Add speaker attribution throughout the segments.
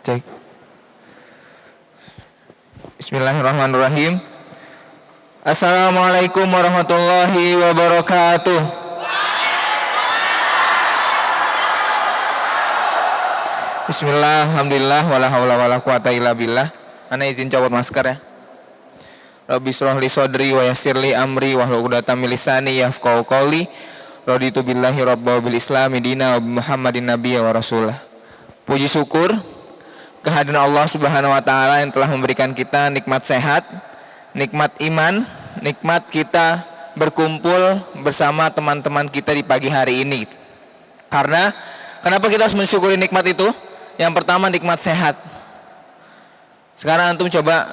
Speaker 1: Cek. Bismillahirrahmanirrahim. Assalamualaikum warahmatullahi wabarakatuh. Bismillah, alhamdulillah, wala haula wala quwata illa billah. Ana izin copot masker ya. Rabbi shrah li sodri wa yassir li amri wahlul 'uqdatam min lisani yafqahu qawli. Raditu billahi rabba bil islami dina wa bi Muhammadin nabiyya wa rasulah. Puji syukur kehadiran Allah Subhanahu wa taala yang telah memberikan kita nikmat sehat, nikmat iman, nikmat kita berkumpul bersama teman-teman kita di pagi hari ini. Karena kenapa kita harus mensyukuri nikmat itu? Yang pertama nikmat sehat. Sekarang antum coba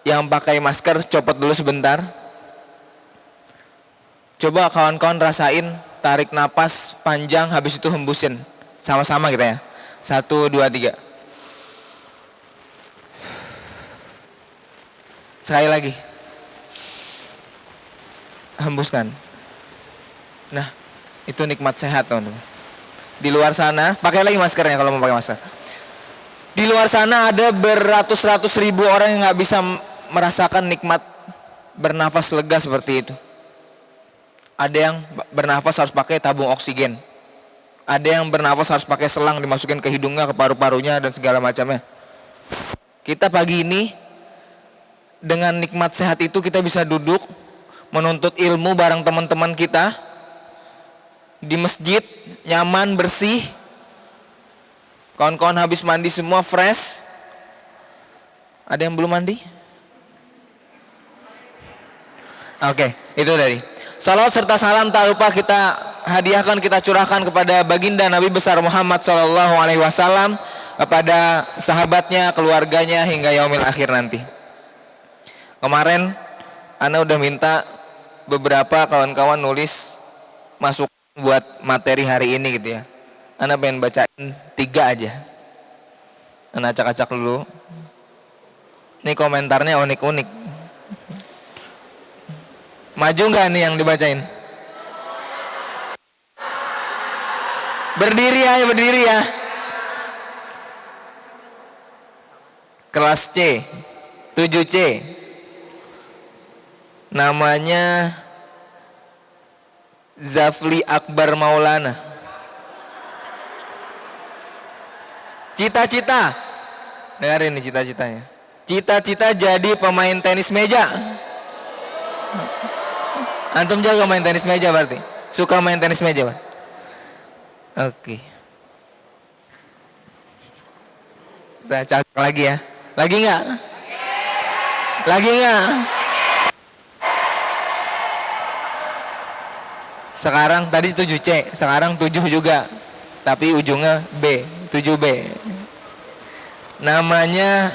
Speaker 1: yang pakai masker copot dulu sebentar. Coba kawan-kawan rasain tarik napas panjang habis itu hembusin. Sama-sama kita ya. 1, 2, 3. Sekali lagi. Hembuskan. Nah, itu nikmat sehat teman-teman. Di luar sana, pakai lagi maskernya kalau mau pakai masker. Di luar sana ada beratus-ratus ribu orang yang nggak bisa merasakan nikmat bernafas lega seperti itu. Ada yang bernafas harus pakai tabung oksigen. Ada yang bernafas harus pakai selang dimasukin ke hidungnya, ke paru-parunya dan segala macamnya. Kita pagi ini dengan nikmat sehat itu kita bisa duduk menuntut ilmu bareng teman-teman kita di masjid, nyaman, bersih. Kawan-kawan habis mandi semua fresh. Ada yang belum mandi? Oke, itu tadi. Salawat serta salam tak lupa kita hadiahkan, kita curahkan kepada baginda Nabi besar Muhammad SAW, kepada sahabatnya, keluarganya hingga yaumil akhir nanti. Kemarin Ana udah minta beberapa kawan-kawan nulis masuk buat materi hari ini gitu ya. Ana pengen bacain 3 aja. Ana acak-acak dulu. Ini komentarnya unik-unik. Maju nggak nih yang dibacain? Berdiri ya. Kelas C, 7C. Namanya Zafli Akbar Maulana. Cita-cita. Dengarin nih cita-citanya. Cita-cita jadi pemain tenis meja. Antum jago main tenis meja berarti? Suka main tenis meja, Pak? Oke. Kita cak lagi ya. Lagi nggak? Lagi nggak? Sekarang tadi 7C, sekarang 7 juga. Tapi ujungnya B, 7B. Namanya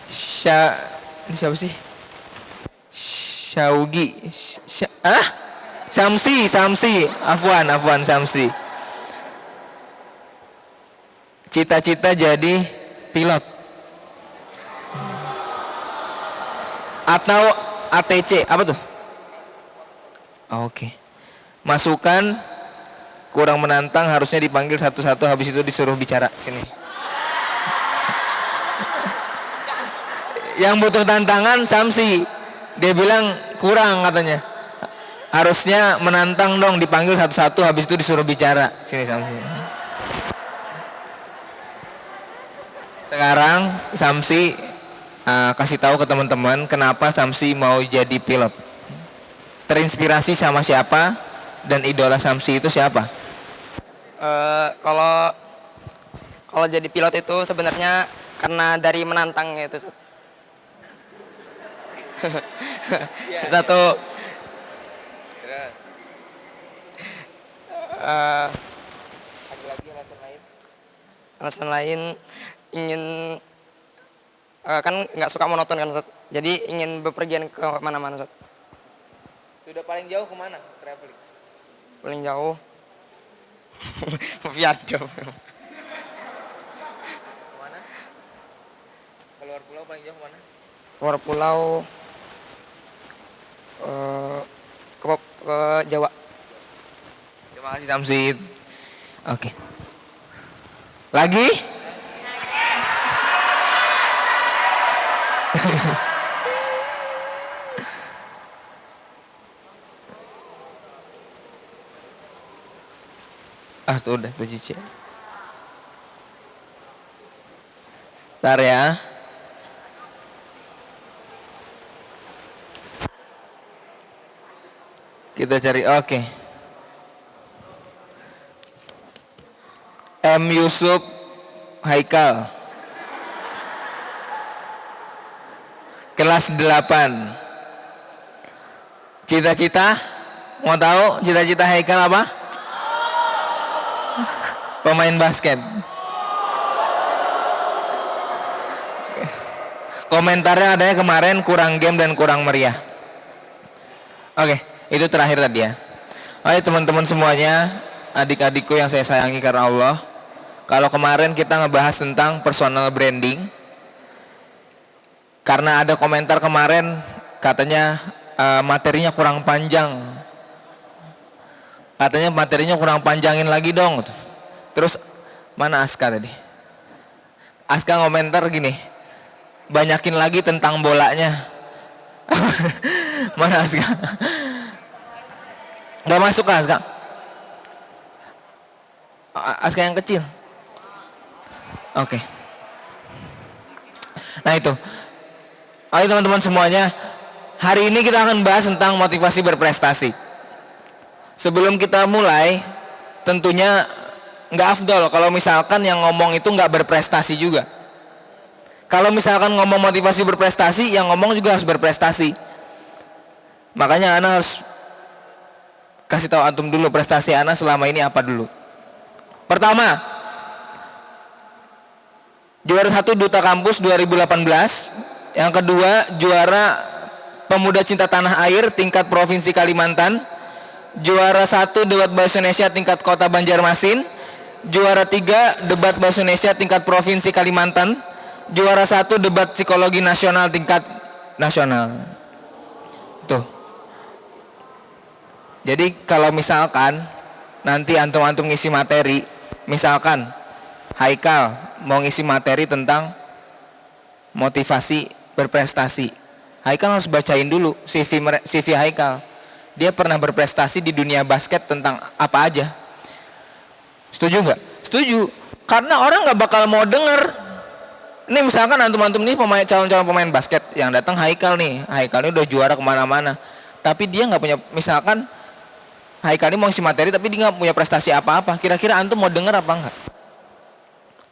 Speaker 1: ini siapa sih? Syaugi. Samsi. Afwan Samsi. Cita-cita jadi pilot. Atau ATC, apa tuh? Oke. Masukan kurang menantang, harusnya dipanggil satu-satu, habis itu disuruh bicara sini. Yang butuh tantangan Samsi, dia bilang kurang katanya, harusnya menantang dong, dipanggil satu-satu, habis itu disuruh bicara sini Samsi. Sekarang Samsi kasih tahu ke teman-teman kenapa Samsi mau jadi pilot. Terinspirasi sama siapa? Dan idola Samsi itu siapa?
Speaker 2: Kalau jadi pilot itu sebenarnya karena dari menantang itu. Satu.
Speaker 1: Ada lagi alasan lain?
Speaker 2: Alasan lain ingin kan nggak suka monoton kan, Ustaz. Jadi ingin bepergian ke mana-mana, Ustaz.
Speaker 1: Sudah paling jauh kemana traveling?
Speaker 2: Paling jauh Viado.
Speaker 1: Kemana? Keluar pulau paling jauh kemana?
Speaker 2: Keluar pulau ke Jawa.
Speaker 1: Terima kasih Samsid. Oke. Lagi? Ah, tuh udah tuh Cici. Ntar ya. Kita cari, oke. M. Yusuf Haikal. Kelas 8. Cita-cita? Mau tahu cita-cita Haikal apa? Pemain basket. Komentarnya adanya kemarin kurang game dan kurang meriah. Oke, itu terakhir tadi ya. Oke teman-teman semuanya, adik-adikku yang saya sayangi karena Allah. Kalau kemarin kita ngebahas tentang personal branding, karena ada komentar kemarin katanya materinya kurang panjang. Katanya materinya kurang panjangin lagi dong. Terus mana Aska tadi? Aska komentar gini, banyakin lagi tentang bolanya. Mana Aska? Gak masuk kan Aska? Aska yang kecil. Oke. Nah itu. Ayo teman-teman semuanya, hari ini kita akan bahas tentang motivasi berprestasi. Sebelum kita mulai, tentunya nggak afdol kalau misalkan yang ngomong itu nggak berprestasi juga. Kalau misalkan ngomong motivasi berprestasi, yang ngomong juga harus berprestasi. Makanya Ana harus kasih tahu antum dulu prestasi Ana selama ini apa dulu. Pertama, juara 1 Duta Kampus 2018. Yang kedua, juara Pemuda Cinta Tanah Air tingkat Provinsi Kalimantan. Juara 1 Debat Bahasa Indonesia tingkat Kota Banjarmasin. Juara 3 Debat Bahasa Indonesia tingkat Provinsi Kalimantan. Juara 1 Debat Psikologi Nasional tingkat nasional. Tuh. Jadi kalau misalkan nanti antum-antum ngisi materi, misalkan Haikal mau ngisi materi tentang motivasi berprestasi, Haikal harus bacain dulu CV Haikal. Dia pernah berprestasi di dunia basket tentang apa aja. Setuju nggak? Setuju. Karena orang nggak bakal mau denger. Ini misalkan antum-antum nih calon-calon pemain basket yang datang Haikal nih. Haikal ini udah juara kemana-mana. Tapi dia nggak punya, misalkan Haikal ini mau isi materi tapi dia nggak punya prestasi apa-apa. Kira-kira antum mau denger apa enggak?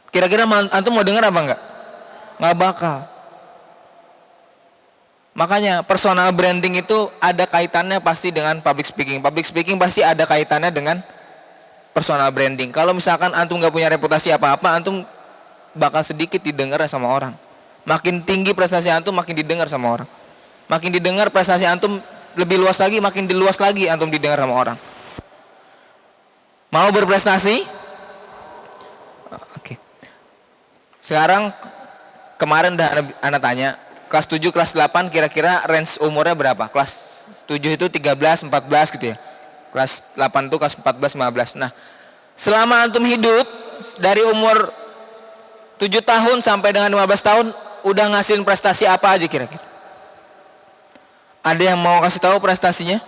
Speaker 1: Kira-kira antum mau denger apa enggak? Nggak bakal. Makanya personal branding itu ada kaitannya pasti dengan public speaking. Public speaking pasti ada kaitannya dengan personal branding. Kalau misalkan antum nggak punya reputasi apa-apa, antum bakal sedikit didengar sama orang. Makin tinggi prestasi antum, makin didengar sama orang. Makin didengar prestasi antum lebih luas lagi, makin diluas lagi antum didengar sama orang. Mau berprestasi? Oke. Sekarang kemarin udah Anda tanya, kelas 7, kelas 8 kira-kira range umurnya berapa? Kelas 7 itu 13, 14 gitu ya. Kelas 8 itu kelas 14, 15. Nah, selama antum hidup dari umur 7 tahun sampai dengan 15 tahun udah ngasihin prestasi apa aja kira-kira? Ada yang mau kasih tahu prestasinya?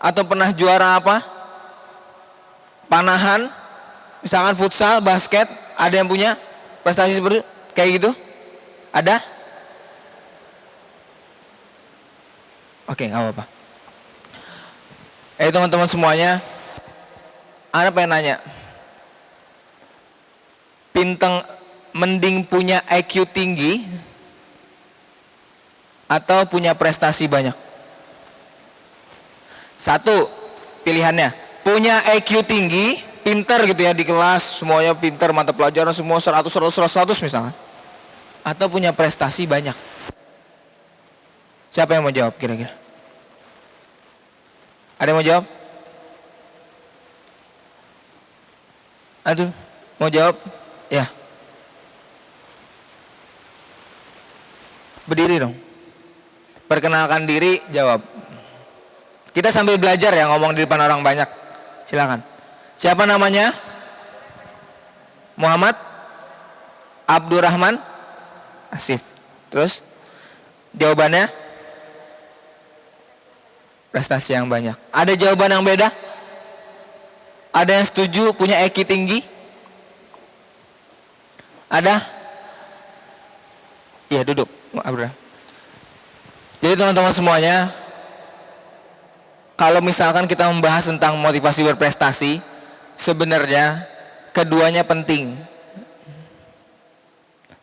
Speaker 1: Atau pernah juara apa? Panahan, misalkan futsal, basket, ada yang punya prestasi seperti kayak gitu? Ada? Oke, nggak apa-apa. Teman-teman semuanya, Ana pengen nanya, mending punya IQ tinggi atau punya prestasi banyak? Satu pilihannya, punya IQ tinggi, pinter gitu ya di kelas, semuanya pinter, mata pelajaran semua 100 misalnya, atau punya prestasi banyak? Siapa yang mau jawab kira-kira? Ada yang mau jawab? Aduh, mau jawab? Ya. Berdiri dong. Perkenalkan diri, jawab. Kita sambil belajar ya, ngomong di depan orang banyak. Silakan. Siapa namanya? Muhammad Abdurrahman Asif. Terus Jawabannya prestasi yang banyak. Ada jawaban yang beda? Ada yang setuju punya EQ tinggi? Ada? Ya, duduk. Abra. Jadi teman-teman semuanya, kalau misalkan kita membahas tentang motivasi berprestasi, sebenarnya keduanya penting.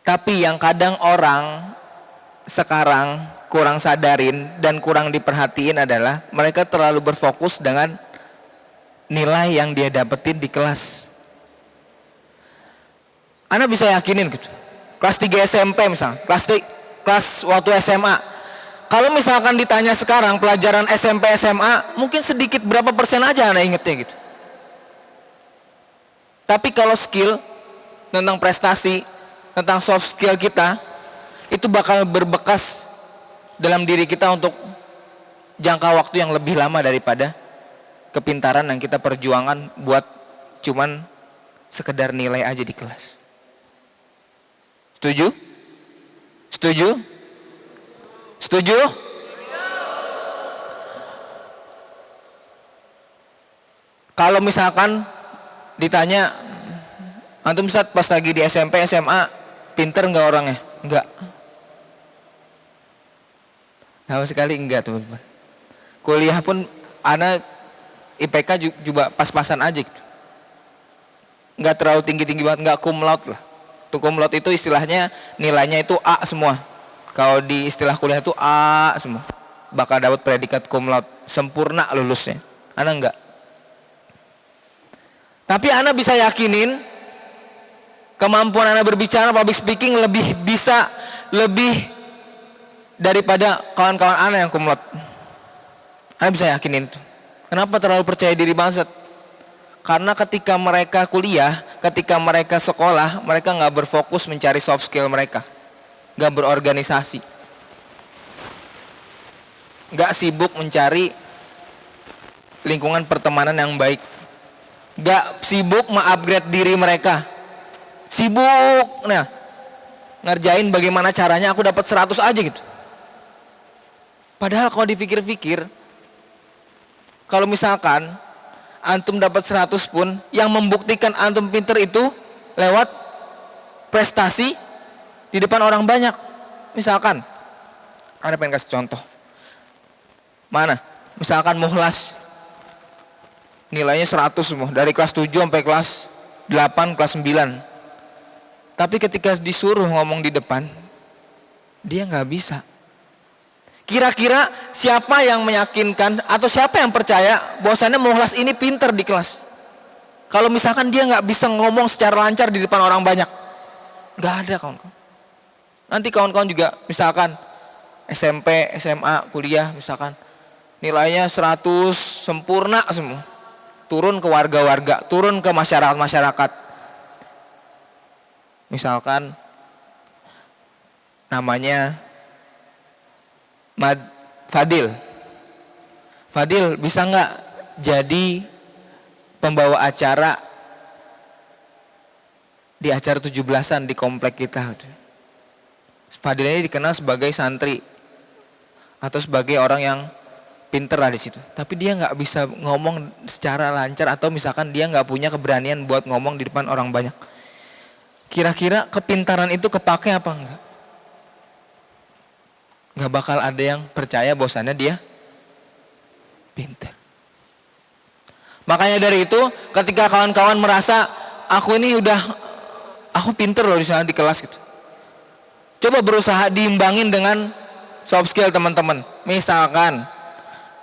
Speaker 1: Tapi yang kadang orang sekarang kurang sadarin dan kurang diperhatiin adalah mereka terlalu berfokus dengan nilai yang dia dapetin di kelas. Anda bisa yakinin gitu. Kelas 3 SMP misalnya, kelas waktu SMA. Kalau misalkan ditanya sekarang pelajaran SMP SMA, mungkin sedikit berapa persen aja Anda ingetnya gitu. Tapi kalau skill tentang prestasi, tentang soft skill kita, itu bakal berbekas dalam diri kita untuk jangka waktu yang lebih lama daripada kepintaran yang kita perjuangan buat cuman sekedar nilai aja di kelas. Setuju? Setuju? Setuju? Kalau misalkan ditanya, antum Ustaz pas lagi di SMP, SMA, pinter nggak orangnya? Enggak. Sama sekali enggak teman-teman. Kuliah pun ana IPK juga pas-pasan aja gitu. Enggak terlalu tinggi-tinggi banget, enggak cum laude lah. Tuh cum laude itu istilahnya nilainya itu A semua. Kalau di istilah kuliah itu A semua. Bakal dapat predikat cum laude, sempurna lulusnya. Ana enggak. Tapi ana bisa yakinin kemampuan ana berbicara public speaking lebih daripada kawan-kawan ana yang cum laude. Ana bisa yakinin itu. Kenapa terlalu percaya diri banget? Karena ketika mereka kuliah, ketika mereka sekolah, mereka nggak berfokus mencari soft skill mereka, nggak berorganisasi, nggak sibuk mencari lingkungan pertemanan yang baik, nggak sibuk mengupgrade diri mereka, sibuk ngerjain bagaimana caranya aku dapat 100 aja gitu. Padahal kalau dipikir-pikir, kalau misalkan antum dapat 100 pun, yang membuktikan antum pinter itu lewat prestasi di depan orang banyak. Misalkan, Anda pengen kasih contoh. Mana? Misalkan muhlas, nilainya 100 semua, dari kelas 7 sampai kelas 8, kelas 9. Tapi ketika disuruh ngomong di depan, dia nggak bisa. Kira-kira siapa yang meyakinkan atau siapa yang percaya bahwasannya muhlas ini pinter di kelas? Kalau misalkan dia nggak bisa ngomong secara lancar di depan orang banyak, nggak ada kawan-kawan. Nanti kawan-kawan juga misalkan SMP, SMA, kuliah misalkan nilainya 100 sempurna semua, turun ke warga-warga, turun ke masyarakat-masyarakat. Misalkan namanya Fadil bisa nggak jadi pembawa acara di acara 17-an di komplek kita? Fadil ini dikenal sebagai santri atau sebagai orang yang pinter lah di situ. Tapi dia nggak bisa ngomong secara lancar atau misalkan dia nggak punya keberanian buat ngomong di depan orang banyak. Kira-kira kepintaran itu kepake apa enggak? Nggak bakal ada yang percaya bahwasannya dia pintar. Makanya dari itu ketika kawan-kawan merasa aku pinter loh di sana di kelas gitu, coba berusaha diimbangin dengan soft skill teman-teman. Misalkan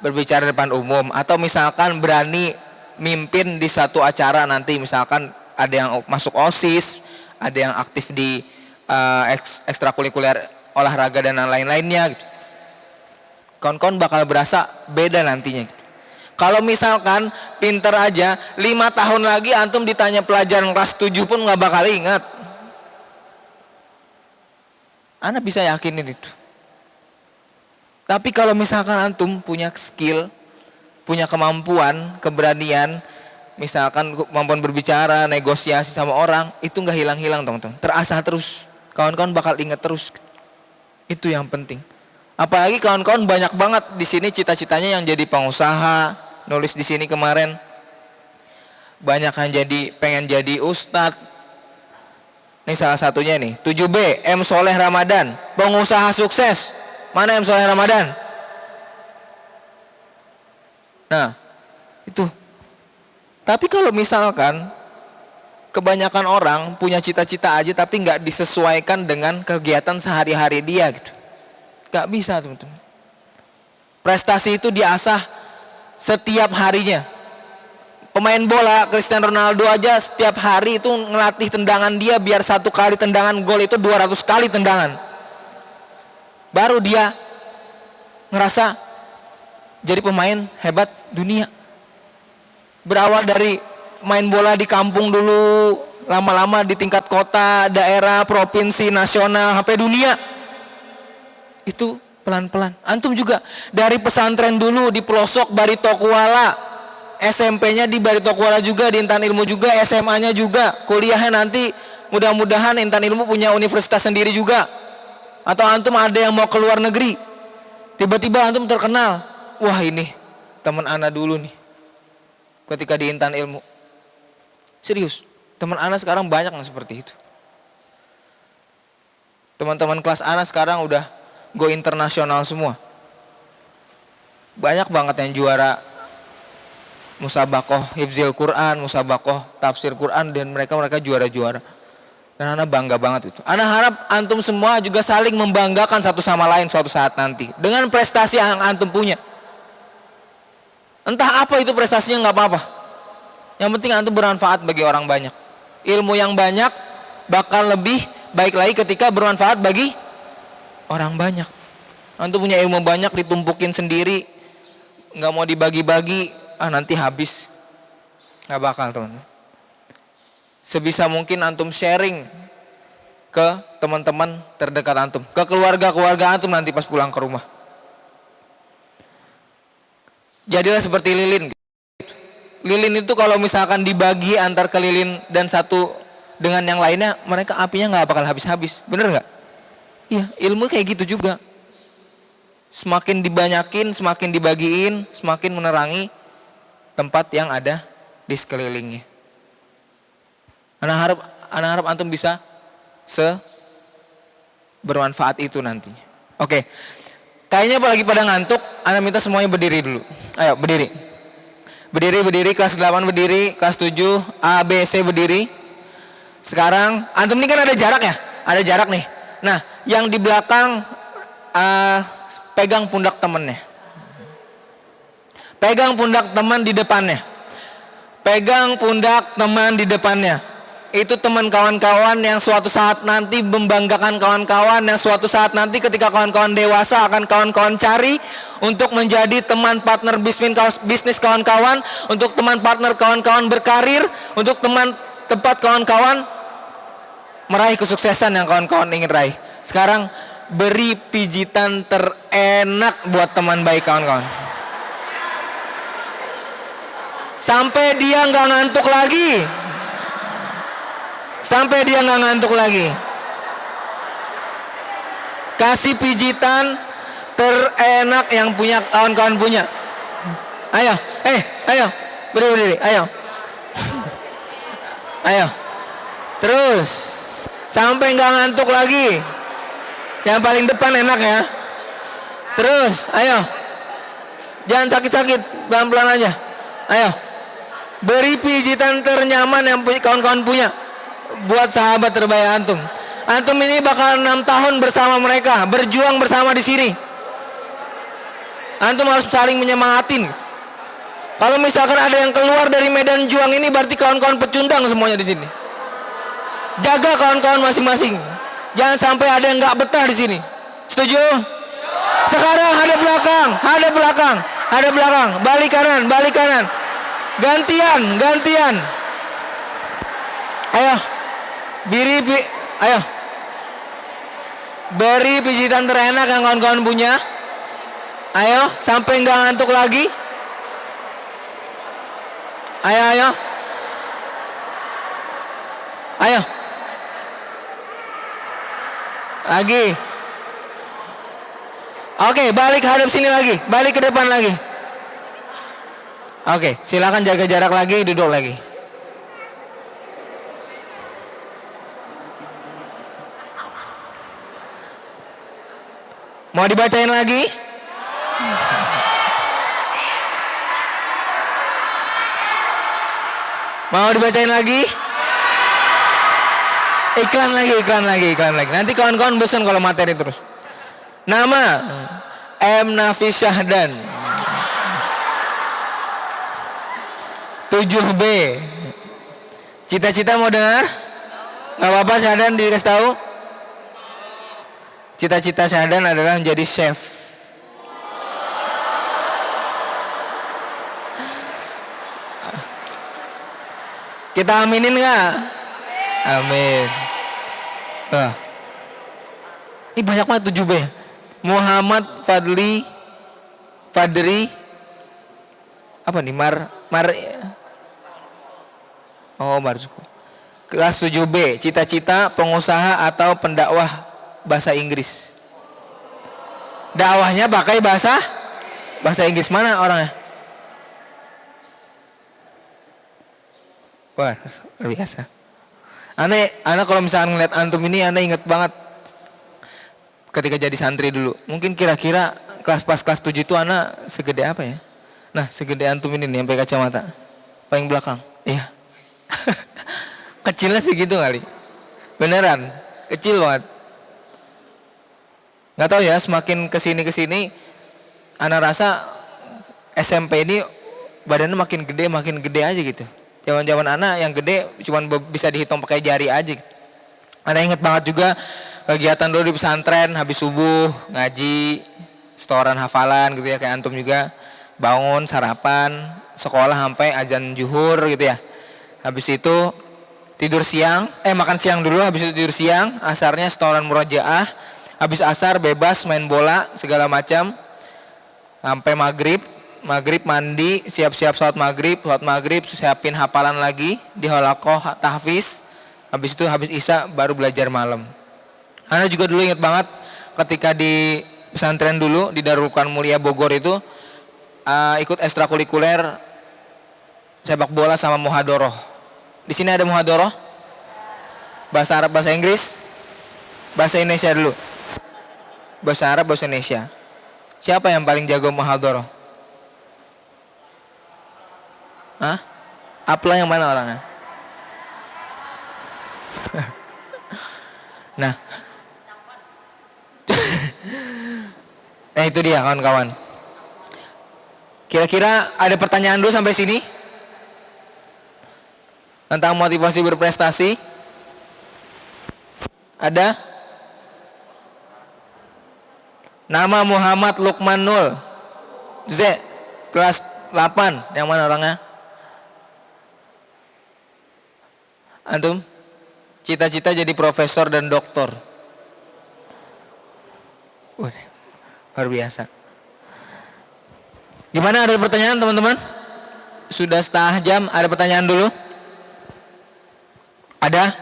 Speaker 1: berbicara di depan umum, atau misalkan berani mimpin di satu acara nanti, misalkan ada yang masuk OSIS, ada yang aktif di ekstrakurikuler olahraga dan lain-lainnya gitu. Kawan-kawan bakal berasa beda nantinya gitu. Kalau misalkan pinter aja 5 tahun lagi antum ditanya pelajaran kelas 7 pun nggak bakal ingat. Anda bisa yakinin itu. Tapi kalau misalkan antum punya skill, punya kemampuan, keberanian, misalkan kemampuan berbicara, negosiasi sama orang, itu nggak hilang-hilang teman-teman. Terasah terus. Kawan-kawan bakal ingat terus. Itu yang penting. Apalagi kawan-kawan banyak banget di sini cita-citanya yang jadi pengusaha, nulis di sini kemarin. Banyak yang pengen jadi ustadz. Ini salah satunya nih, 7B, M. Soleh Ramadan, pengusaha sukses. Mana M. Soleh Ramadan? Nah, itu. Tapi kalau misalkan kebanyakan orang punya cita-cita aja tapi nggak disesuaikan dengan kegiatan sehari-hari dia gitu. Nggak bisa, teman-teman. Prestasi itu diasah setiap harinya. Pemain bola Cristiano Ronaldo aja setiap hari itu ngelatih tendangan dia biar 1 kali tendangan gol itu 200 kali tendangan. Baru dia ngerasa jadi pemain hebat dunia. Berawal dari main bola di kampung dulu, lama-lama di tingkat kota, daerah, provinsi, nasional, sampai dunia. Itu pelan-pelan. Antum juga dari pesantren dulu di pelosok Barito Kuala, SMP-nya di Barito Kuala juga, di Intan Ilmu juga, SMA-nya juga, kuliahnya nanti mudah-mudahan Intan Ilmu punya universitas sendiri juga. Atau antum ada yang mau ke luar negeri, tiba-tiba antum terkenal, wah ini teman ana dulu nih ketika di Intan Ilmu. Serius, teman ana sekarang banyak yang seperti itu. Teman-teman kelas ana sekarang udah go internasional semua. Banyak banget yang juara musabakoh hifzil Quran, musabakoh tafsir Quran, dan mereka juara-juara. Dan ana bangga banget itu. Ana harap antum semua juga saling membanggakan satu sama lain suatu saat nanti dengan prestasi yang antum punya. Entah apa itu prestasinya, nggak apa-apa. Yang penting antum bermanfaat bagi orang banyak. Ilmu yang banyak bakal lebih baik lagi ketika bermanfaat bagi orang banyak. Antum punya ilmu banyak ditumpukin sendiri, nggak mau dibagi-bagi, nanti habis. Nggak bakal, teman. Sebisa mungkin antum sharing ke teman-teman terdekat antum, ke keluarga-keluarga antum nanti pas pulang ke rumah. Jadilah seperti lilin. Lilin itu kalau misalkan dibagi antar ke lilin dan satu dengan yang lainnya, mereka apinya nggak bakal habis-habis. Bener nggak? Iya, ilmu kayak gitu juga. Semakin dibanyakin, semakin dibagiin, semakin menerangi tempat yang ada di sekelilingnya. Ana harap antum bisa bermanfaat itu nantinya. Oke. Kayaknya lagi pada ngantuk, ana minta semuanya berdiri dulu. Ayo, berdiri. Berdiri, kelas 8 berdiri, kelas 7 A, B, C berdiri. Sekarang antum ini kan ada jarak ya? Ada jarak nih. Nah, yang di belakang pegang pundak temennya. Pegang pundak teman di depannya. Pegang pundak teman di depannya. Itu teman kawan-kawan yang suatu saat nanti membanggakan kawan-kawan, yang suatu saat nanti ketika kawan-kawan dewasa akan kawan-kawan cari untuk menjadi teman partner bisnis kawan-kawan, untuk teman partner kawan-kawan berkarir, untuk tempat kawan-kawan meraih kesuksesan yang kawan-kawan ingin raih. Sekarang beri pijitan terenak buat teman baik kawan-kawan. Sampai dia nggak ngantuk lagi. Sampai dia nggak ngantuk lagi. Kasih pijitan terenak yang punya kawan-kawan punya. Ayo, ayo, berdiri, ayo. Ayo. Terus sampai nggak ngantuk lagi. Yang paling depan enak ya. Terus, ayo. Jangan sakit-sakit, pelan-pelan aja. Ayo. Beri pijitan ternyaman yang kawan-kawan punya buat sahabat terbaik antum. Antum ini bakal 6 tahun bersama mereka, berjuang bersama di sini. Antum harus saling menyemangatin. Kalau misalkan ada yang keluar dari medan juang ini, berarti kawan-kawan pecundang semuanya di sini. Jaga kawan-kawan masing-masing. Jangan sampai ada yang nggak betah di sini. Setuju? Sekarang hadap belakang, hadap belakang, hadap belakang, balik kanan, balik kanan. Gantian, gantian. Ayo. Ayo. Beri pijitan terenak yang kawan-kawan punya. Ayo, sampai nggak ngantuk lagi. Ayo, ayo. Ayo. Lagi. Oke, balik hadap sini lagi. Balik ke depan lagi. Oke, silakan jaga jarak lagi, duduk lagi. Mau dibacain lagi? Mau dibacain lagi? Iklan lagi. Nanti kawan-kawan bosan kalau materi terus. Nama M. Nafis Syahdan. 7B. Cita-cita mau dengar? Gak apa-apa Syahdan dikasih tahu. Cita-cita Syahdan adalah menjadi chef. Kita aminin nggak? Amin. Wah. Ini banyak banget 7B. Muhammad Fadri apa nih? Marzuko. Kelas 7B, cita-cita pengusaha atau pendakwah bahasa Inggris. Dakwahnya pakai bahasa Inggris. Mana orangnya? Wah, luar biasa. Ana kalau misalkan ngeliat antum ini, ana inget banget ketika jadi santri dulu. Mungkin kira-kira kelas 7 itu ana segede apa ya? Nah, segede antum ini nih, sampai kacamata. Paling belakang. Iya. Kecilnya segitu kali. Beneran, kecil banget. Gak tahu ya, semakin kesini, ana rasa SMP ini badannya makin gede aja gitu. Zaman anak yang gede cuman bisa dihitung pakai jari aja. Ana inget banget juga kegiatan dulu di pesantren, habis subuh ngaji, setoran hafalan gitu ya, kayak antum juga. Bangun, sarapan, sekolah sampai azan zuhur gitu ya. Habis itu tidur siang, makan siang dulu, habis itu tidur siang, asarnya setoran murojaah, habis asar bebas main bola segala macam sampai maghrib mandi, siap-siap sholat maghrib, siapin hafalan lagi di halakoh tahfiz. Habis itu habis isya baru belajar malam. Ana juga dulu inget banget ketika di pesantren dulu di Darul Quran Mulia Bogor itu ikut ekstrakurikuler sepak bola sama muhadoroh. Di sini ada muhadoroh, bahasa Arab, bahasa Inggris, bahasa Indonesia dulu. Bahasa Arab, bahasa Indonesia. Siapa yang paling jago muhadoroh? Hah? Apla yang mana orangnya? Nah. Itu dia kawan-kawan. Kira-kira ada pertanyaan dulu sampai sini? Tentang motivasi berprestasi? Ada? Nama Muhammad Lukmanul Z, kelas 8. Yang mana orangnya? Antum? Cita-cita jadi profesor dan doktor. Luar biasa. Gimana, ada pertanyaan teman-teman? Sudah setengah jam, ada pertanyaan dulu? Ada?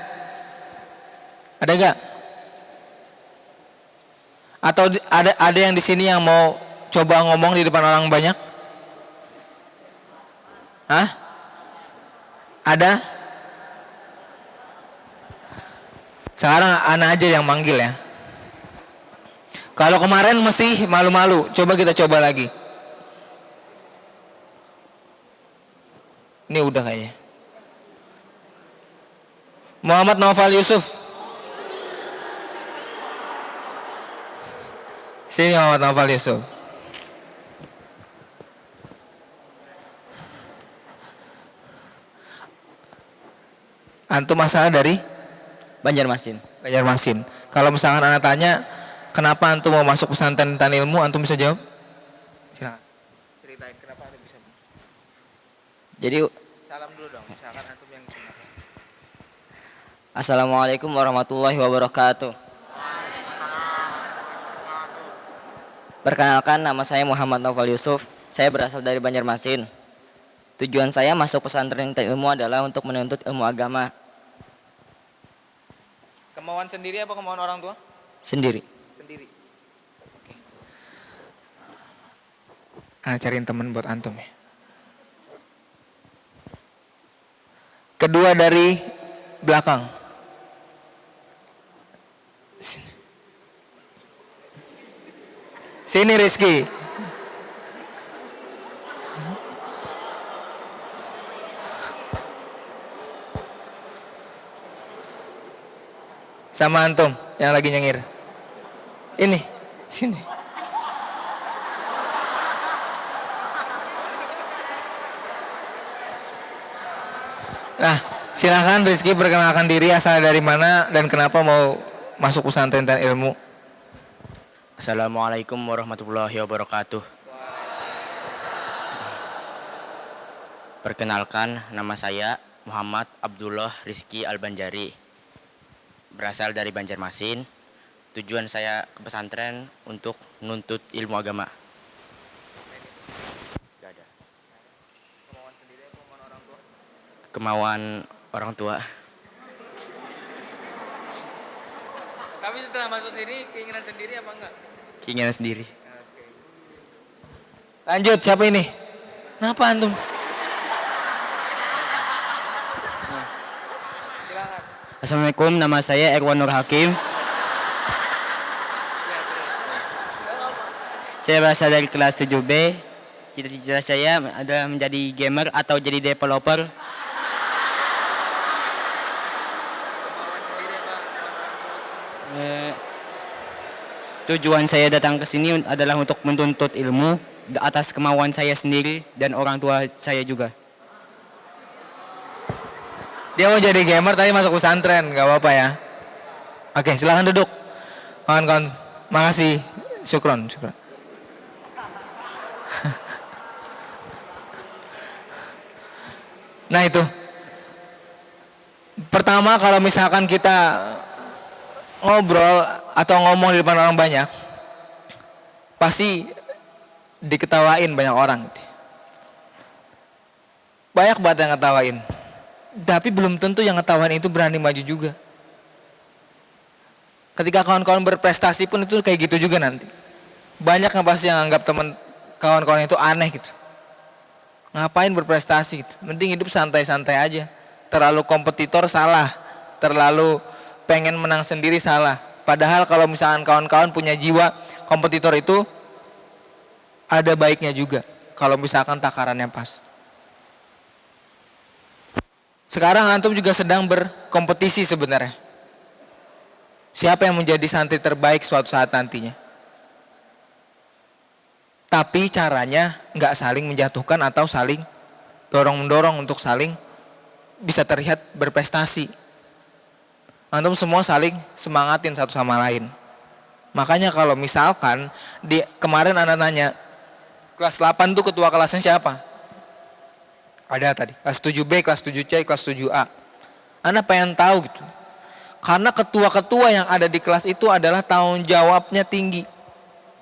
Speaker 1: Ada gak? Atau ada yang di sini yang mau coba ngomong di depan orang banyak? Hah? Ada? Sekarang ana aja yang manggil ya. Kalau kemarin masih malu-malu, kita coba lagi. Ini udah kayaknya. Muhammad Naufal Yusuf. Sini Muhammad Naufal Yusuf. Antum masalah dari
Speaker 3: Banjarmasin.
Speaker 1: Kalau misalkan anak tanya, kenapa antum mau masuk pesantren Intan Ilmu, antum bisa jawab? Silakan. Ceritain kenapa antum bisa.
Speaker 3: Jadi
Speaker 1: Salam dulu dong, misalkan antum yang sini.
Speaker 3: Assalamualaikum warahmatullahi wabarakatuh. Perkenalkan, nama saya Muhammad Naufal Yusuf. Saya berasal dari Banjarmasin. Tujuan saya masuk pesantren Intan Ilmu adalah untuk menuntut ilmu agama.
Speaker 1: Kemauan sendiri apa kemauan orang tua?
Speaker 3: Sendiri.
Speaker 1: Oke. Ana cariin teman buat antum ya. Kedua dari belakang. Sini Rizky. Sama antum yang lagi nyengir. Ini, sini. Nah, silahkan Rizky perkenalkan diri, asal dari mana dan kenapa mau masuk pesantren dan ilmu.
Speaker 4: Assalamualaikum warahmatullahi wabarakatuh. Perkenalkan, nama saya Muhammad Abdullah Rizky Albanjari. Berasal dari Banjarmasin. Tujuan saya ke pesantren untuk menuntut ilmu agama. Gak ada. Kemauan orang tua.
Speaker 1: Tapi setelah masuk sini keinginan sendiri apa enggak?
Speaker 4: Keinginan sendiri.
Speaker 1: Lanjut, siapa ini? Kenapa antum?
Speaker 4: Assalamualaikum, nama saya Erwan Nur Hakim. Saya berasal dari kelas 7B. Cita-cita saya adalah menjadi gamer atau jadi developer. Tujuan saya datang ke sini adalah untuk menuntut ilmu atas kemauan saya sendiri dan orang tua saya juga.
Speaker 1: Dia mau jadi gamer tapi masuk pesantren, gak apa-apa ya. Oke, silahkan duduk. Kawan-kawan, makasih. Syukron. Nah itu. Pertama kalau misalkan kita ngobrol atau ngomong di depan orang banyak, pasti diketawain banyak orang. Banyak banget yang ngetawain. Tapi belum tentu yang ngetawain itu berani maju juga. Ketika kawan-kawan berprestasi pun itu kayak gitu juga nanti. Banyak yang pasti yang anggap teman kawan-kawan itu aneh gitu. Ngapain berprestasi gitu. Mending hidup santai-santai aja. Terlalu kompetitor salah. Terlalu pengen menang sendiri salah. Padahal kalau misalkan kawan-kawan punya jiwa kompetitor itu ada baiknya juga. Kalau misalkan takarannya pas. Sekarang antum juga sedang berkompetisi sebenarnya. Siapa yang menjadi santri terbaik suatu saat nantinya. Tapi caranya nggak saling menjatuhkan atau saling dorong-mendorong untuk saling bisa terlihat berprestasi. Antum semua saling semangatin satu sama lain. Makanya kalau misalkan kemarin Anda nanya, kelas 8 tuh ketua kelasnya siapa? Ada tadi, kelas 7B, kelas 7C, kelas 7A. Anda pengen tahu gitu. Karena ketua-ketua yang ada di kelas itu adalah tanggung jawabnya tinggi,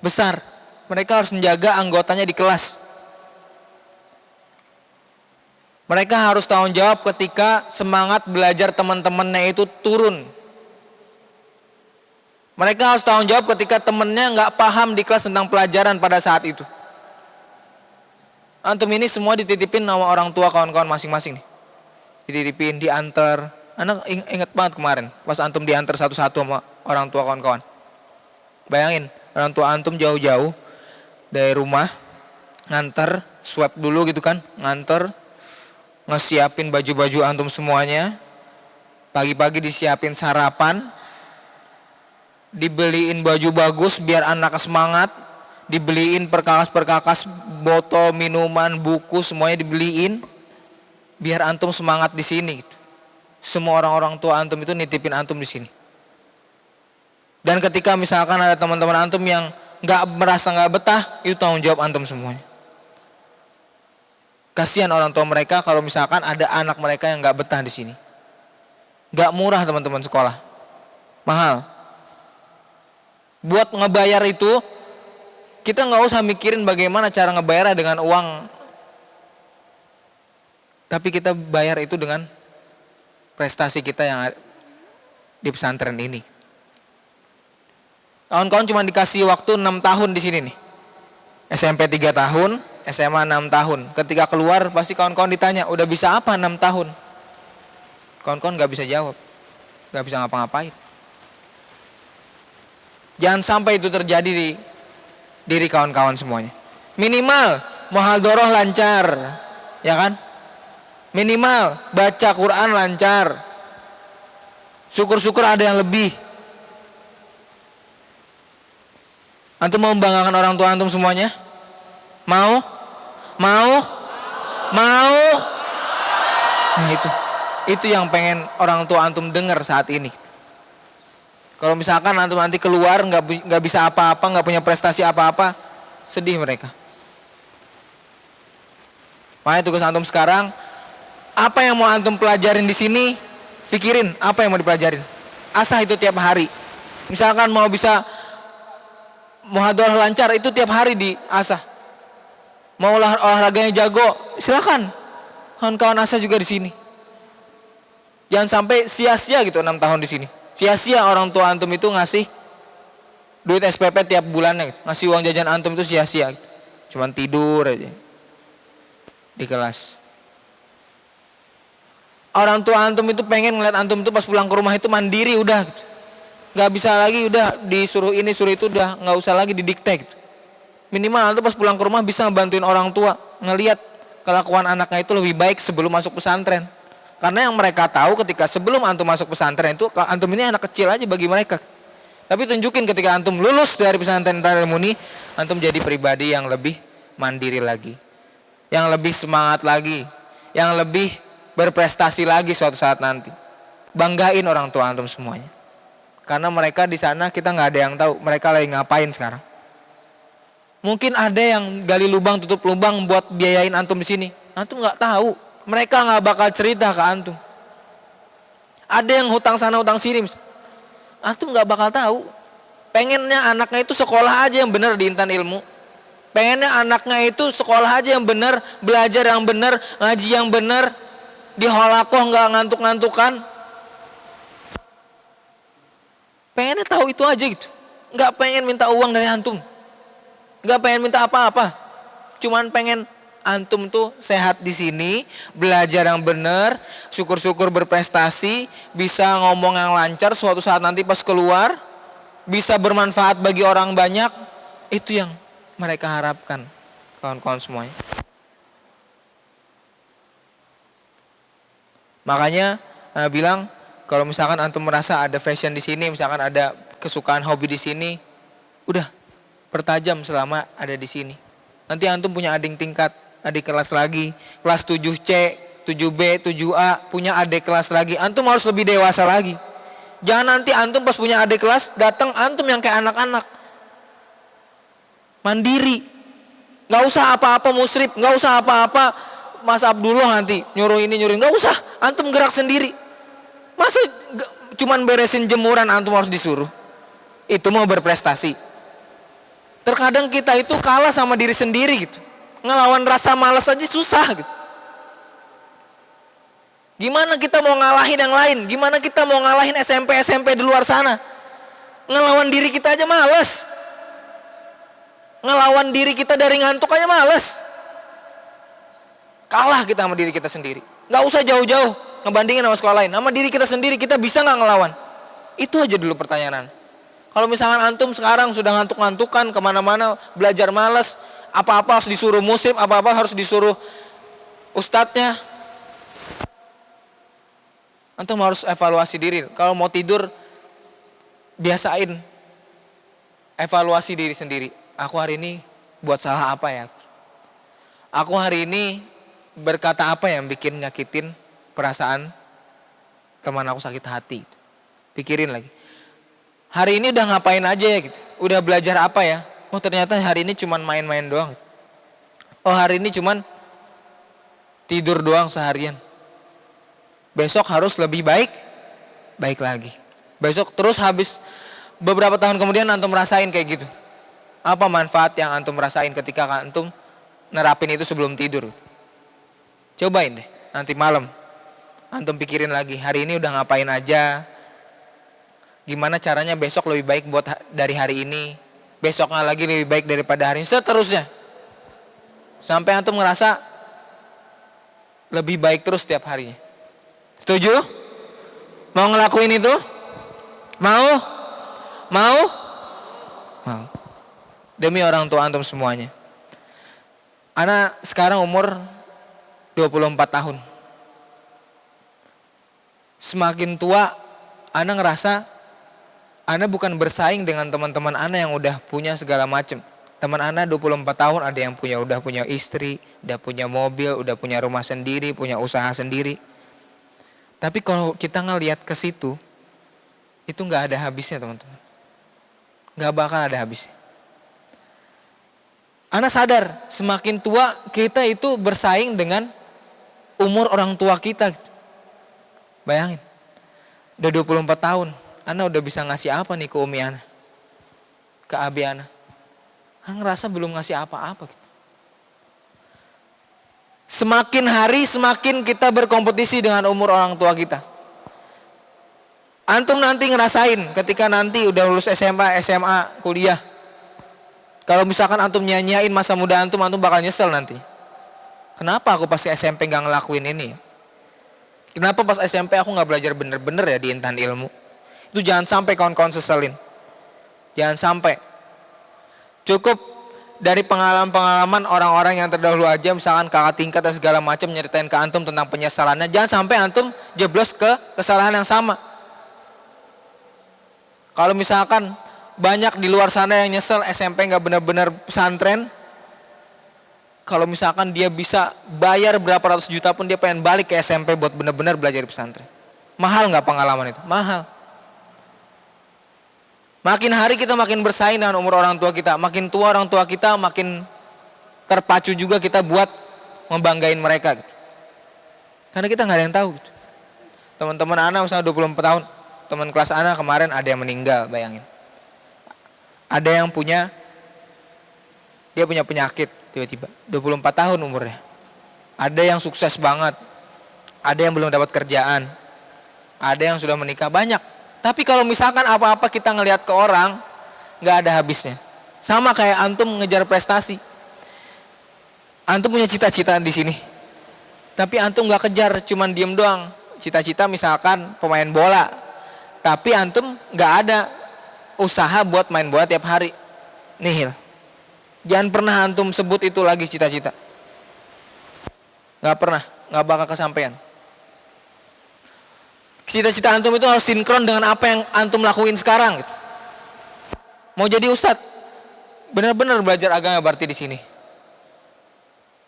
Speaker 1: besar. Mereka harus menjaga anggotanya di kelas. Mereka harus tanggung jawab ketika semangat belajar teman-temannya itu turun. Mereka harus tanggung jawab ketika temannya nggak paham di kelas tentang pelajaran pada saat itu. Antum ini semua dititipin sama orang tua kawan-kawan masing-masing nih. Dititipin, diantar. Anak inget banget kemarin pas antum diantar satu-satu sama orang tua kawan-kawan. Bayangin, orang tua antum jauh-jauh dari rumah nganter, swab dulu gitu kan, nganter, ngesiapin baju-baju antum semuanya. Pagi-pagi disiapin sarapan, dibeliin baju bagus biar anak semangat, dibeliin perkakas-perkakas, botol minuman, buku semuanya dibeliin biar antum semangat di sini gitu. Semua orang-orang tua antum itu nitipin antum di sini. Dan ketika misalkan ada teman-teman antum yang merasa nggak betah, itu tanggung jawab antum semuanya. Kasihan orang tua mereka kalau misalkan ada anak mereka yang nggak betah di sini. Nggak murah teman-teman sekolah, mahal. Buat ngebayar itu kita nggak usah mikirin bagaimana cara ngebayar dengan uang, tapi kita bayar itu dengan prestasi kita yang di pesantren ini. Kawan-kawan cuma dikasih waktu 6 tahun di sini nih. SMP 3 tahun, SMA 6 tahun. Ketika keluar pasti kawan-kawan ditanya, udah bisa apa 6 tahun? Kawan-kawan gak bisa jawab, gak bisa ngapa-ngapain. Jangan sampai itu terjadi di diri kawan-kawan semuanya. Minimal muhadharah lancar, ya kan? Minimal baca Quran lancar. Syukur-syukur ada yang lebih. Antum mau membanggakan orang tua antum semuanya? Mau? Mau? Mau? Nah itu yang pengen orang tua antum dengar saat ini. Kalau misalkan antum nanti keluar nggak bisa apa-apa, nggak punya prestasi apa-apa, sedih mereka. Makanya tugas antum sekarang, apa yang mau antum pelajarin di sini, pikirin apa yang mau dipelajarin. Asah itu tiap hari. Misalkan mau bisa muhadharah lancar, itu tiap hari diasah. Mau olahraganya jago, silakan. Kawan-kawan asah juga di sini. Jangan sampai sia-sia gitu 6 tahun di sini. Sia-sia orang tua antum itu ngasih duit SPP tiap bulannya gitu. Ngasih uang jajan antum itu sia-sia gitu. Cuman tidur aja di kelas. Orang tua antum itu pengen ngeliat antum itu pas pulang ke rumah itu mandiri udah gitu. Gak bisa lagi udah disuruh ini suruh itu, udah gak usah lagi didikte gitu. Minimal antum pas pulang ke rumah bisa ngebantuin orang tua, ngelihat kelakuan anaknya itu lebih baik sebelum masuk pesantren. Karena yang mereka tahu ketika sebelum antum masuk pesantren itu, antum ini anak kecil aja bagi mereka. Tapi tunjukin ketika antum lulus dari pesantren Darul Muni, antum jadi pribadi yang lebih mandiri lagi, yang lebih semangat lagi, yang lebih berprestasi lagi suatu saat nanti. Banggain orang tua antum semuanya. Karena mereka di sana kita nggak ada yang tahu mereka lagi ngapain sekarang. Mungkin ada yang gali lubang tutup lubang buat biayain antum di sini. Antum nggak tahu. Mereka nggak bakal cerita ke antum. Ada yang hutang sana hutang sini. Antum nggak bakal tahu. Pengennya anaknya itu sekolah aja yang benar di Intan Ilmu. Pengennya anaknya itu sekolah aja yang benar, belajar yang benar, ngaji yang benar, di holakoh nggak ngantuk-ngantukan. Pengennya tahu itu aja gitu. Nggak pengen minta uang dari antum. Nggak pengen minta apa-apa. Cuman pengen antum tuh sehat di sini, belajar yang benar, syukur-syukur berprestasi, bisa ngomong yang lancar suatu saat nanti pas keluar, bisa bermanfaat bagi orang banyak. Itu yang mereka harapkan, kawan-kawan semuanya. Makanya bilang kalau misalkan antum merasa ada fashion di sini, misalkan ada kesukaan hobi di sini, udah pertajam selama ada di sini. Nanti antum punya adik tingkat, adik kelas lagi, kelas 7C, 7B, 7A, punya adik kelas lagi. Antum harus lebih dewasa lagi. Jangan nanti antum pas punya adik kelas, datang antum yang kayak anak-anak. Mandiri. Gak usah apa-apa musrif, gak usah apa-apa Mas Abdullah nanti nyuruh ini nyuruh, gak usah. Antum gerak sendiri. Masa cuman beresin jemuran antum harus disuruh? Itu mau berprestasi. Terkadang kita itu kalah sama diri sendiri gitu. Ngelawan rasa malas aja susah gitu. Gimana kita mau ngalahin yang lain? Gimana kita mau ngalahin SMP di luar sana? Ngelawan diri kita aja males. Ngelawan diri kita dari ngantuk aja males. Kalah kita sama diri kita sendiri. Gak usah jauh-jauh ngebandingin sama sekolah lain. Sama diri kita sendiri kita bisa gak ngelawan? Itu aja dulu pertanyaan. Kalau misalkan antum sekarang sudah ngantuk-ngantukan kemana-mana, belajar malas, apa-apa harus disuruh muslim, apa-apa harus disuruh ustadznya, antum harus evaluasi diri. Kalau mau tidur, biasain evaluasi diri sendiri. Aku hari ini buat salah apa ya? Aku hari ini berkata apa yang bikin nyakitin perasaan teman aku sakit hati? Pikirin lagi. Hari ini udah ngapain aja ya gitu? Udah belajar apa ya? Oh ternyata hari ini cuman main-main doang. Oh hari ini cuman tidur doang seharian. Besok harus lebih baik lagi. Besok terus habis beberapa tahun kemudian antum merasain kayak gitu. Apa manfaat yang antum rasain ketika antum nerapin itu sebelum tidur? Cobain deh nanti malam. Antum pikirin lagi hari ini udah ngapain aja. Gimana caranya besok lebih baik buat dari hari ini. Besoknya lagi lebih baik daripada hari ini. Seterusnya. Sampai antum ngerasa lebih baik terus setiap harinya. Setuju? Mau ngelakuin itu? Mau? Mau? Mau. Demi orang tua antum semuanya. Ana sekarang umur 24 tahun. Semakin tua, Ana ngerasa Ana bukan bersaing dengan teman-teman Ana yang udah punya segala macam. Teman Ana 24 tahun ada yang udah punya istri, udah punya mobil, udah punya rumah sendiri, punya usaha sendiri. Tapi kalau kita ngelihat ke situ, itu nggak ada habisnya teman-teman. Nggak bakal ada habisnya. Ana sadar semakin tua kita itu bersaing dengan umur orang tua kita. Bayangin, udah 24 tahun, Ana udah bisa ngasih apa nih ke umi Ana, ke abi Ana. Ana ngerasa belum ngasih apa-apa. Semakin hari semakin kita berkompetisi dengan umur orang tua kita. Antum nanti ngerasain ketika nanti udah lulus SMA, kuliah. Kalau misalkan antum nyanyain masa muda antum bakal nyesel nanti. Kenapa aku pas SMP gak ngelakuin ini? Kenapa pas SMP aku gak belajar bener-bener ya di intan ilmu? Itu jangan sampai kawan-kawan seselin. Jangan sampai. Cukup dari pengalaman-pengalaman orang-orang yang terdahulu aja, misalkan kakak tingkat dan segala macam nyeritain ke antum tentang penyesalannya. Jangan sampai antum jeblos ke kesalahan yang sama. Kalau misalkan banyak di luar sana yang nyesel SMP nggak benar-benar pesantren. Kalau misalkan dia bisa bayar berapa ratus juta pun dia pengen balik ke SMP buat benar-benar belajar di pesantren. Mahal nggak pengalaman itu? Mahal. Makin hari kita makin bersaing dengan umur orang tua kita. Makin tua orang tua kita makin terpacu juga kita buat membanggain mereka. Gitu. Karena kita nggak ada yang tahu. Gitu. Teman-teman anak misalnya 24 tahun. Teman kelas anak kemarin ada yang meninggal, bayangin. Ada yang dia punya penyakit tiba-tiba, 24 tahun umurnya. Ada yang sukses banget, ada yang belum dapat kerjaan, ada yang sudah menikah, banyak. Tapi kalau misalkan apa-apa kita ngelihat ke orang, gak ada habisnya. Sama kayak antum ngejar prestasi. Antum punya cita-cita di sini, tapi antum gak kejar, cuman diem doang. Cita-cita misalkan pemain bola, tapi antum gak ada usaha buat main bola tiap hari. Nihil. Jangan pernah antum sebut itu lagi cita-cita. Gak pernah, gak bakal kesampaian. Cita-cita antum itu harus sinkron dengan apa yang antum lakuin sekarang. Mau jadi ustadz, benar-benar belajar agama berarti di sini.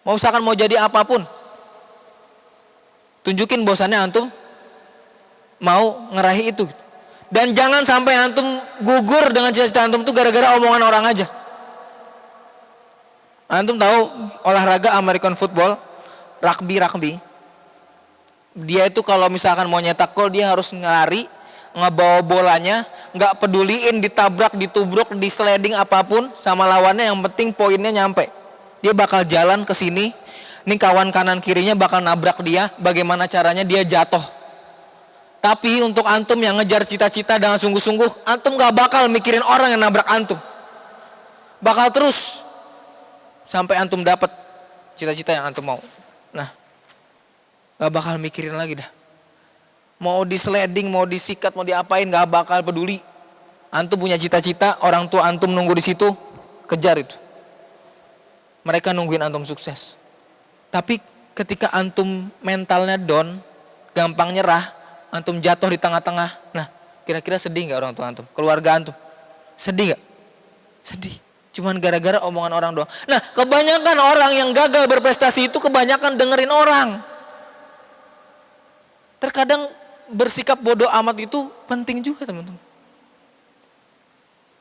Speaker 1: Mau misalkan mau jadi apapun, tunjukin bosannya antum mau ngerahi itu. Dan jangan sampai antum gugur dengan cita-cita antum itu gara-gara omongan orang aja. Antum tahu olahraga American football, rugby. Dia itu kalau misalkan mau nyetak gol dia harus ngelari, ngebawa bolanya, nggak peduliin ditabrak, ditubruk, disliding apapun sama lawannya, yang penting poinnya nyampe. Dia bakal jalan ke sini, nih kawan kanan kirinya bakal nabrak dia, bagaimana caranya dia jatuh. Tapi untuk antum yang ngejar cita-cita dengan sungguh-sungguh, antum gak bakal mikirin orang yang nabrak antum. Bakal terus sampai antum dapat cita-cita yang antum mau. Nah, gak bakal mikirin lagi dah. Mau di sliding, mau disikat, mau diapain, gak bakal peduli. Antum punya cita-cita, orang tua antum nunggu di situ, kejar itu. Mereka nungguin antum sukses. Tapi ketika antum mentalnya down, gampang nyerah, antum jatuh di tengah-tengah. Nah, kira-kira sedih nggak orang tua antum? Keluarga antum? Sedih nggak? Sedih. Cuman gara-gara omongan orang doang. Nah, kebanyakan orang yang gagal berprestasi itu kebanyakan dengerin orang. Terkadang bersikap bodoh amat itu penting juga, teman-teman.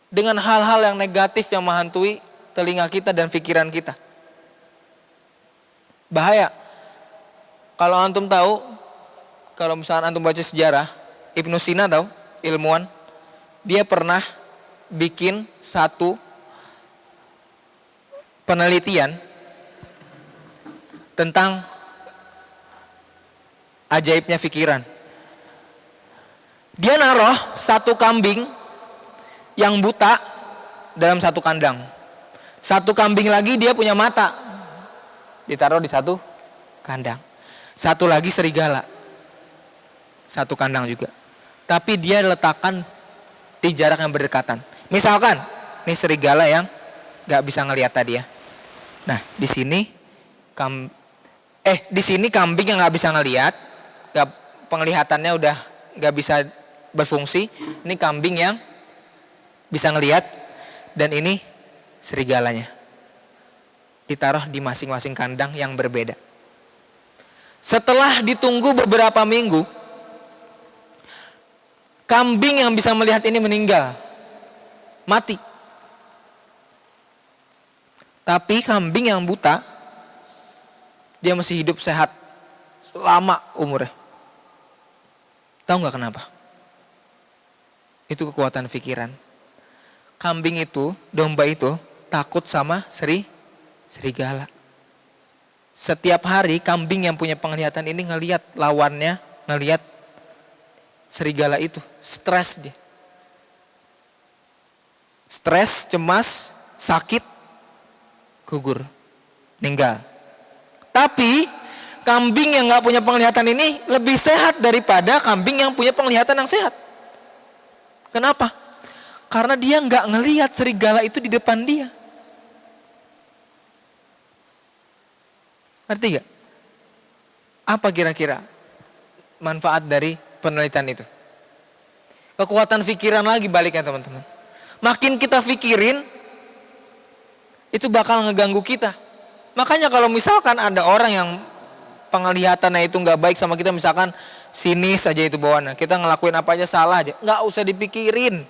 Speaker 1: Dengan hal-hal yang negatif yang menghantui telinga kita dan pikiran kita. Bahaya. Kalau antum tahu, kalau misalnya antum baca sejarah, Ibnu Sina tahu, ilmuwan, dia pernah bikin satu penelitian tentang ajaibnya pikiran. Dia naruh satu kambing yang buta dalam satu kandang. Satu kambing lagi dia punya mata. ditaruh di satu kandang. Satu lagi serigala, satu kandang juga. Tapi dia letakkan di jarak yang berdekatan. Misalkan, ini serigala yang nggak bisa ngelihat tadi ya. Nah, di sini di sini kambing yang nggak bisa ngelihat, penglihatannya udah nggak bisa berfungsi. Ini kambing yang bisa ngelihat, dan ini serigalanya. Ditaruh di masing-masing kandang yang berbeda. Setelah ditunggu beberapa minggu, kambing yang bisa melihat ini meninggal, mati. Tapi kambing yang buta, dia masih hidup sehat, lama umurnya. Tahu nggak kenapa? Itu kekuatan pikiran. Kambing itu, domba itu, takut sama serigala. Setiap hari kambing yang punya penglihatan ini ngelihat lawannya, ngelihat serigala itu, stres dia. Stres, cemas, sakit, gugur, meninggal. Tapi kambing yang nggak punya penglihatan ini lebih sehat daripada kambing yang punya penglihatan yang sehat. Kenapa? Karena dia nggak ngelihat serigala itu di depan dia. Ngerti gak? Apa kira-kira manfaat dari penelitian itu? Kekuatan pikiran lagi baliknya teman-teman. Makin kita pikirin, itu bakal ngeganggu kita. Makanya kalau misalkan ada orang yang penglihatannya itu nggak baik sama kita, misalkan sinis aja itu bawaannya, kita ngelakuin apa aja salah aja, nggak usah dipikirin.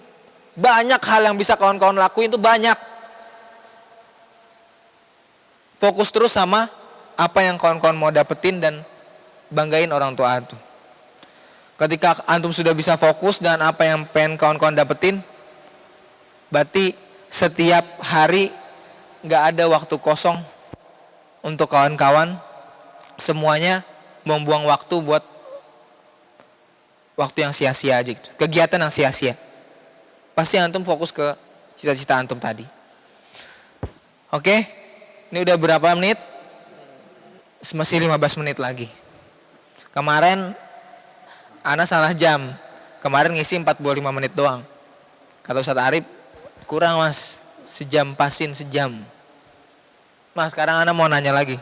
Speaker 1: Banyak hal yang bisa kawan-kawan lakuin, itu banyak. Fokus terus sama apa yang kawan-kawan mau dapetin dan banggain orang tua antum. Ketika antum sudah bisa fokus dan apa yang pengen kawan-kawan dapetin, berarti setiap hari nggak ada waktu kosong untuk kawan-kawan. Semuanya membuang waktu buat waktu yang sia-sia aja gitu. Kegiatan yang sia-sia. Pasti antum fokus ke cita-cita antum tadi. Oke, ini udah berapa menit? Masih 15 menit lagi. Kemarin ana salah jam. Kemarin ngisi 45 menit doang. Kata Ustaz Arif, kurang mas, sejam, pasin sejam. Mas, sekarang ana mau nanya lagi.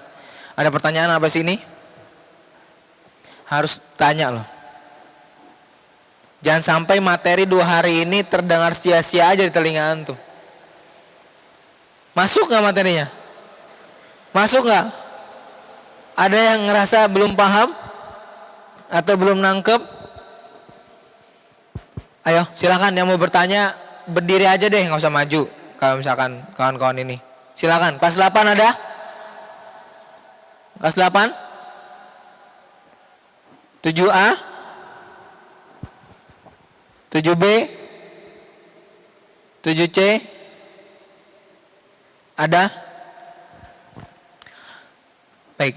Speaker 1: Ada pertanyaan apa sih ini? Harus tanya loh. Jangan sampai materi 2 hari ini terdengar sia-sia aja di telinga antum. Masuk gak materinya? Masuk gak? Ada yang ngerasa belum paham? Atau belum nangkep? Ayo silakan yang mau bertanya berdiri aja deh, nggak usah maju. Kalau misalkan kawan-kawan ini, silakan. Kelas 8 ada? Kelas 8? 7A? 7B? 7C? Ada? Baik.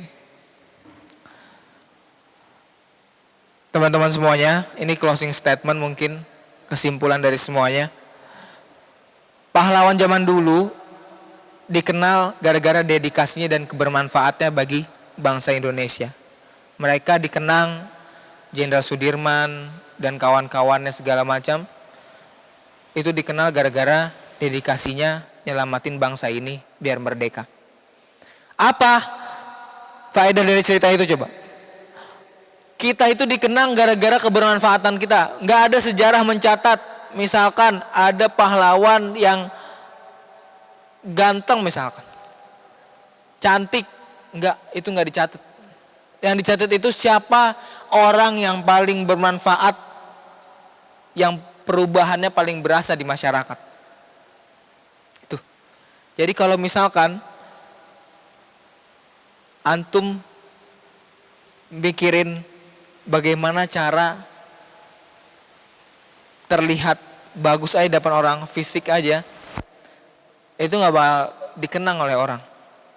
Speaker 1: Teman-teman semuanya, ini closing statement mungkin, kesimpulan dari semuanya. Pahlawan zaman dulu dikenal gara-gara dedikasinya dan kebermanfaatnya bagi bangsa Indonesia. Mereka dikenang Jenderal Sudirman dan kawan-kawannya segala macam. Itu dikenal gara-gara dedikasinya nyelamatin bangsa ini biar merdeka. Apa faedah dari cerita itu coba? Kita itu dikenang gara-gara kebermanfaatan kita. Nggak ada sejarah mencatat, misalkan ada pahlawan yang ganteng misalkan, cantik, itu nggak dicatat. Yang dicatat itu siapa orang yang paling bermanfaat, yang perubahannya paling berasa di masyarakat. Itu. Jadi kalau misalkan antum mikirin bagaimana cara terlihat bagus aja depan orang, fisik aja, itu nggak bakal dikenang oleh orang.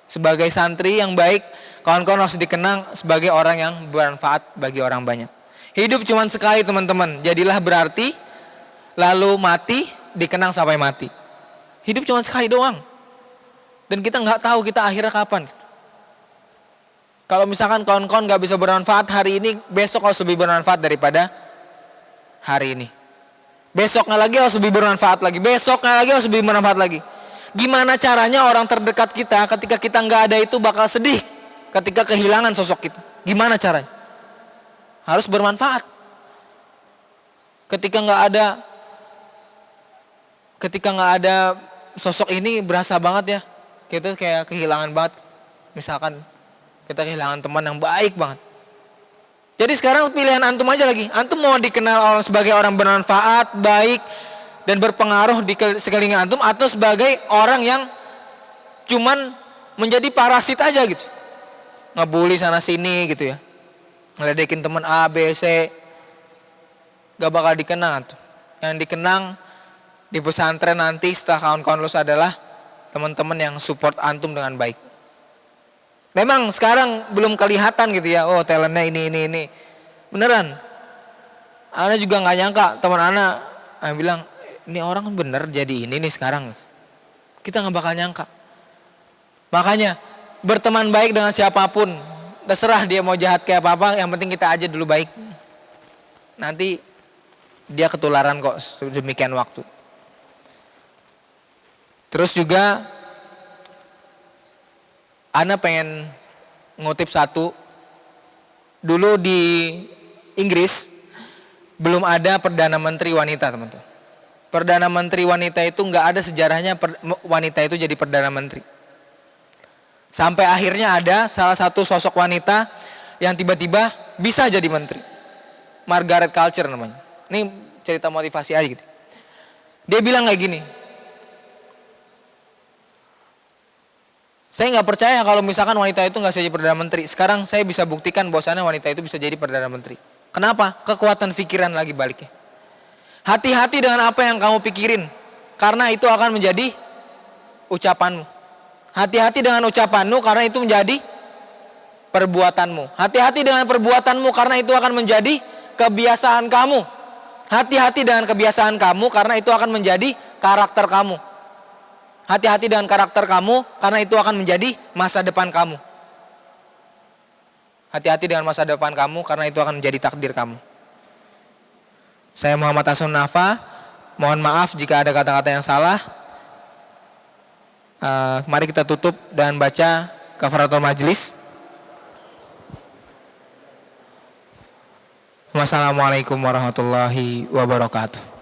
Speaker 1: Sebagai santri yang baik, kawan-kawan harus dikenang sebagai orang yang bermanfaat bagi orang banyak. Hidup cuma sekali teman-teman, jadilah berarti, lalu mati, dikenang sampai mati. Hidup cuma sekali doang, dan kita nggak tahu kita akhirnya kapan. Kalau misalkan kawan-kawan gak bisa bermanfaat hari ini, besok harus lebih bermanfaat daripada hari ini. Besoknya lagi harus lebih bermanfaat lagi. Besoknya lagi harus lebih bermanfaat lagi. Gimana caranya orang terdekat kita ketika kita nggak ada itu bakal sedih ketika kehilangan sosok kita? Gimana caranya? Harus bermanfaat. Ketika nggak ada sosok ini berasa banget ya. Kita kayak kehilangan banget. Misalkan kita kehilangan teman yang baik banget. Jadi sekarang pilihan antum aja lagi. Antum mau dikenal orang sebagai orang bermanfaat, baik, dan berpengaruh di sekeliling antum, atau sebagai orang yang cuman menjadi parasit aja gitu, ngebully sana sini gitu ya, ngeledekin teman A, B, C, gak bakal dikenang tuh. Yang dikenang di pesantren nanti setelah kawan-kawan lulus adalah teman-teman yang support antum dengan baik. Memang sekarang belum kelihatan gitu ya, oh talentnya ini. Beneran, ana juga nggak nyangka teman ana bilang, ini orang bener jadi ini nih sekarang. Kita nggak bakal nyangka. Makanya berteman baik dengan siapapun, terserah dia mau jahat kayak apa, yang penting kita aja dulu baik. Nanti dia ketularan kok demikian waktu. Terus juga ana pengen ngutip satu. Dulu di Inggris belum ada perdana menteri wanita, teman-teman. Perdana menteri wanita itu nggak ada sejarahnya wanita itu jadi perdana menteri. Sampai akhirnya ada salah satu sosok wanita yang tiba-tiba bisa jadi menteri. Margaret Thatcher namanya. Ini cerita motivasi aja gitu. Dia bilang kayak gini. Saya nggak percaya kalau misalkan wanita itu nggak bisa jadi perdana menteri. Sekarang saya bisa buktikan bahwasannya wanita itu bisa jadi perdana menteri. Kenapa? Kekuatan pikiran lagi baliknya. Hati-hati dengan apa yang kamu pikirin, karena itu akan menjadi ucapanmu. Hati-hati dengan ucapanmu, karena itu menjadi perbuatanmu. Hati-hati dengan perbuatanmu, karena itu akan menjadi kebiasaan kamu. Hati-hati dengan kebiasaan kamu, karena itu akan menjadi karakter kamu. Hati-hati dengan karakter kamu, karena itu akan menjadi masa depan kamu. Hati-hati dengan masa depan kamu, karena itu akan menjadi takdir kamu. Saya Muhammad Hasan Nafa, mohon maaf jika ada kata-kata yang salah. Mari kita tutup dan baca kafaratul majlis. Wassalamualaikum warahmatullahi wabarakatuh.